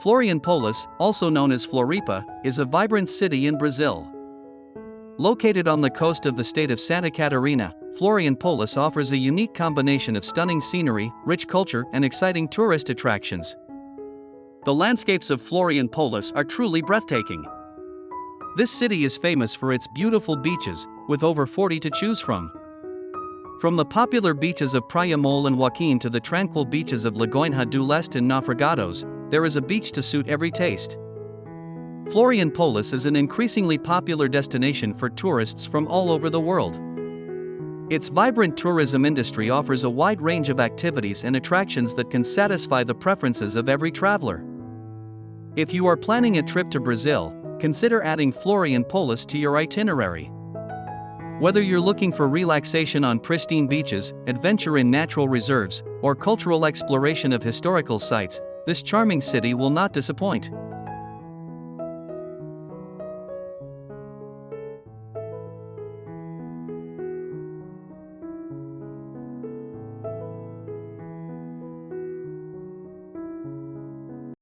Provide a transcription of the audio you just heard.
Florianopolis, also known as Floripa, is a vibrant city in Brazil. Located on the coast of the state of Santa Catarina, Florianopolis offers a unique combination of stunning scenery, rich culture, and exciting tourist attractions. The landscapes of Florianopolis are truly breathtaking. This city is famous for its beautiful beaches, with over 40 to choose from. From the popular beaches of Praia Mole and Joaquin to the tranquil beaches of Lagoinha do Leste and Naufragados, there is a beach to suit every taste. Florianopolis is an increasingly popular destination for tourists from all over the world. Its vibrant tourism industry offers a wide range of activities and attractions that can satisfy the preferences of every traveler. If you are planning a trip to Brazil, consider adding Florianopolis to your itinerary. Whether you're looking for relaxation on pristine beaches, adventure in natural reserves, or cultural exploration of historical sites, this charming city will not disappoint.